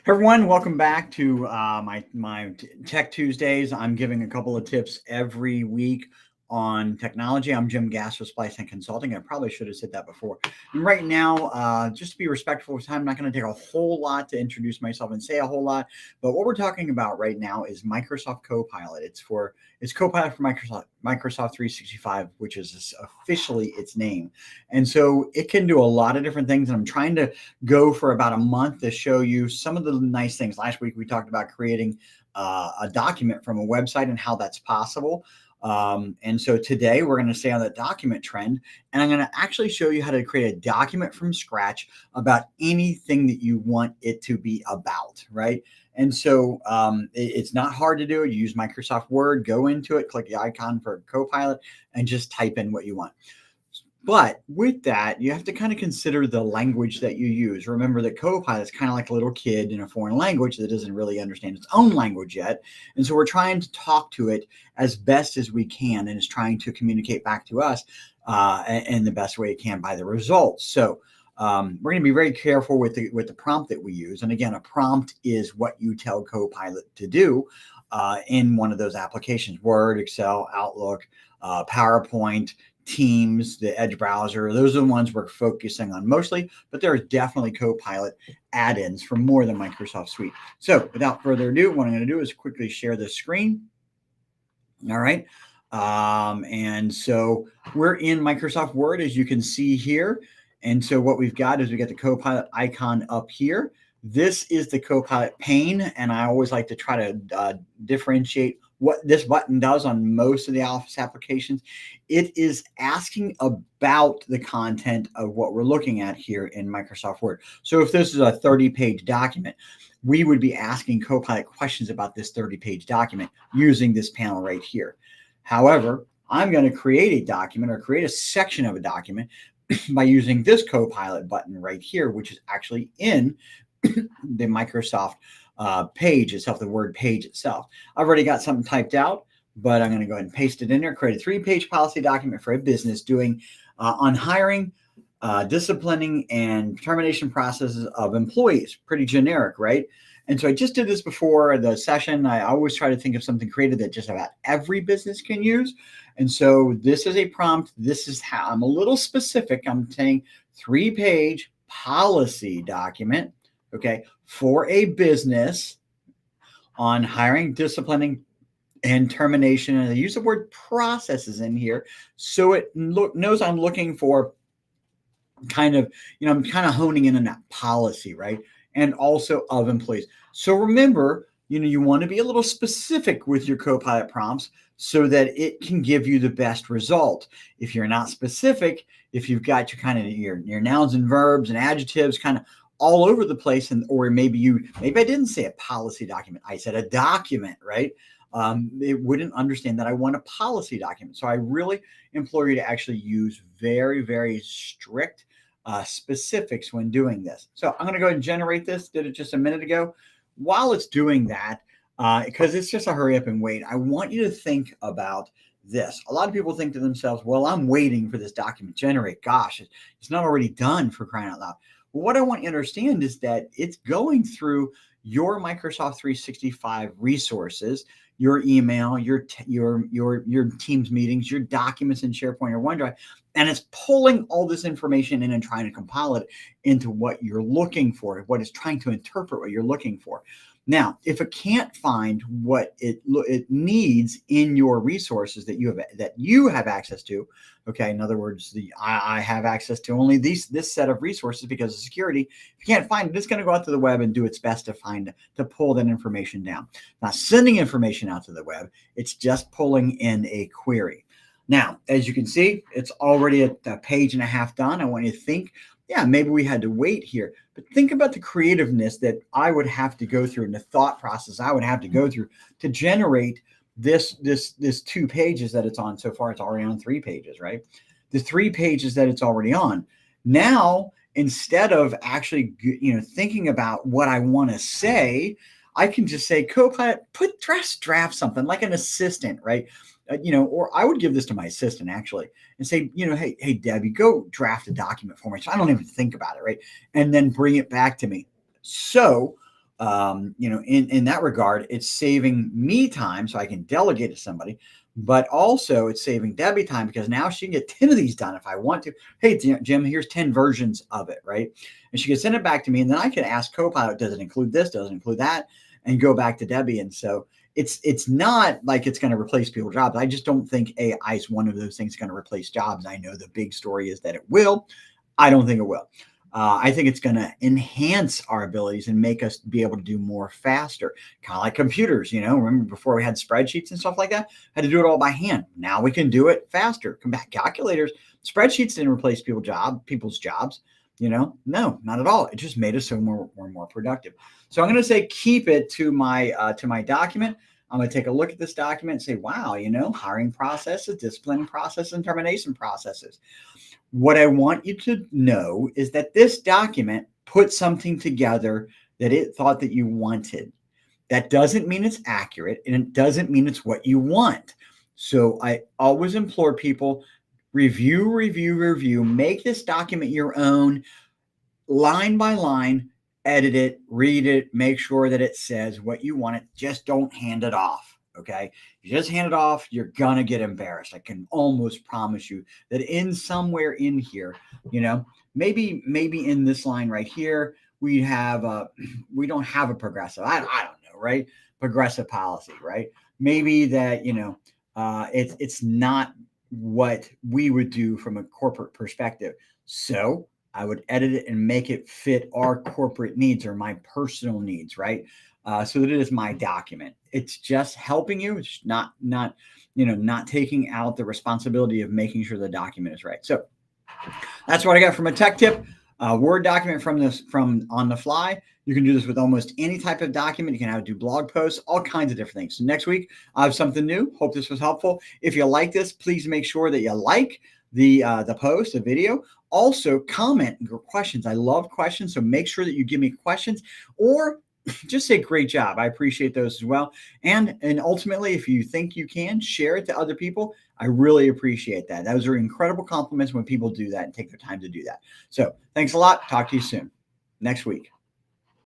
Everyone, welcome back to my Tech Tuesdays. I'm giving a couple of tips every week on technology. I'm Jim Gass with Splice and Consulting. I probably should have said that before. And right now, just to be respectful of time, I'm not going to take a whole lot to introduce myself and say a whole lot. But what we're talking about right now is Microsoft Copilot. It's Copilot for Microsoft 365, which is officially its name. And so it can do a lot of different things. And I'm trying to go for about a month to show you some of the nice things. Last week, we talked about creating a document from a website and how that's possible. And so today we're going to stay on the document trend, and I'm going to actually show you how to create a document from scratch about anything that you want it to be about, right? And so it's not hard to do. You use Microsoft Word, go into it, click the icon for Copilot, and just type in what you want. But with that, you have to kind of consider the language that you use. Remember that Copilot is kind of like a little kid in a foreign language that doesn't really understand its own language yet. And so we're trying to talk to it as best as we can, and it's trying to communicate back to us in the best way it can by the results. So we're going to be very careful with the prompt that we use. And again, a prompt is what you tell Copilot to do in one of those applications: Word, Excel, Outlook, PowerPoint, Teams, the Edge browser. Those are the ones we're focusing on mostly, but there are definitely Copilot add-ins for more than Microsoft Suite. So without further ado, what I'm going to do is quickly share the screen. All right. And so we're in Microsoft Word, as you can see here. And so what we've got is we got the Copilot icon up here. This is the Copilot pane, and I always like to try to differentiate what this button does on most of the Office applications. It is asking about the content of what we're looking at here in Microsoft Word. So if this is a 30-page document, we would be asking Copilot questions about this 30-page document using this panel right here. However, I'm going to create a document or create a section of a document by using this Copilot button right here, which is actually in the Microsoft page itself, the Word page itself. I've already got something typed out, but I'm going to go ahead and paste it in there. Create a 3-page policy document for a business doing on hiring, disciplining, and termination processes of employees. Pretty generic, right? And so I just did this before the session. I always try to think of something creative that just about every business can use. And so this is a prompt. This is how I'm a little specific. I'm saying 3-page policy document, okay, for a business on hiring, disciplining, and termination. And I use the word processes in here so it knows I'm looking for kind of, I'm kind of honing in on that policy, right? And also of employees. So remember, you want to be a little specific with your Copilot prompts so that it can give you the best result. If you're not specific, if you've got your kind of your nouns and verbs and adjectives kind of all over the place, or maybe I didn't say a policy document, I said a document, right? It wouldn't understand that I want a policy document. So I really implore you to actually use very, very strict specifics when doing this. So I'm going to go ahead and generate this. Did it just a minute ago. While it's doing that, because it's just a hurry up and wait, I want you to think about this. A lot of people think to themselves, well, I'm waiting for this document to generate. Gosh, it's not already done, for crying out loud. Well, what I want you to understand is that it's going through your Microsoft 365 resources, your email, your Teams meetings, your documents in SharePoint or OneDrive, and it's pulling all this information in and trying to compile it into what you're looking for, what it's trying to interpret what you're looking for. Now, if it can't find what it needs in your resources that you have access to, okay, in other words, I have access to only this set of resources because of security. If you can't find it, it's going to go out to the web and do its best to pull that information down. Not sending information out to the web, it's just pulling in a query. Now, as you can see, it's already a page and a half done. I want you to think, yeah, maybe we had to wait here, but think about the creativeness that I would have to go through and the thought process I would have to go through to generate this 2 pages that it's on. So far, it's already on 3 pages, right? The 3 pages that it's already on. Now, instead of actually, thinking about what I want to say, I can just say, Copilot, draft something like an assistant, right? Or I would give this to my assistant actually and say, hey, Debbie, go draft a document for me. So I don't even think about it, right? And then bring it back to me. So In that regard, it's saving me time so I can delegate to somebody, but also it's saving Debbie time because now she can get 10 of these done if I want to. Hey, Jim, here's 10 versions of it, right? And she can send it back to me, and then I can ask Copilot, does it include this? Does it include that? And go back to Debbie. And so it's not like it's going to replace people's jobs. I just don't think AI is one of those things going to replace jobs. I know the big story is that it will. I don't think it will. I think it's going to enhance our abilities and make us be able to do more faster, kind of like computers. Remember before we had spreadsheets and stuff like that, had to do it all by hand. Now we can do it faster. Come back, calculators, spreadsheets didn't replace people's jobs. No, not at all. It just made us so more productive. So I'm going to say keep it to my document. I'm going to take a look at this document and say, wow, hiring processes, disciplining processes, and termination processes. What I want you to know is that this document put something together that it thought that you wanted. That doesn't mean it's accurate, and it doesn't mean it's what you want. So I always implore people, review, make this document your own, line by line, edit it, read it, make sure that it says what you want it. Just don't hand it off. Okay. You just hand it off, you're going to get embarrassed. I can almost promise you that in somewhere in here, maybe in this line right here, we don't have a progressive. I don't know, right? Progressive policy, right? Maybe that, it's not what we would do from a corporate perspective. So I would edit it and make it fit our corporate needs or my personal needs, right? So that it is my document. It's just helping you. It's not taking out the responsibility of making sure the document is right. So that's what I got from a tech tip. Word document from on the fly. You can do this with almost any type of document. You can do blog posts, all kinds of different things. So next week, I have something new. Hope this was helpful. If you like this, please make sure that you like the post, the video. Also, comment your questions. I love questions, so make sure that you give me questions or just say great job. I appreciate those as well. And ultimately, if you think you can, share it to other people. I really appreciate that. Those are incredible compliments when people do that and take their time to do that. So thanks a lot. Talk to you soon next week.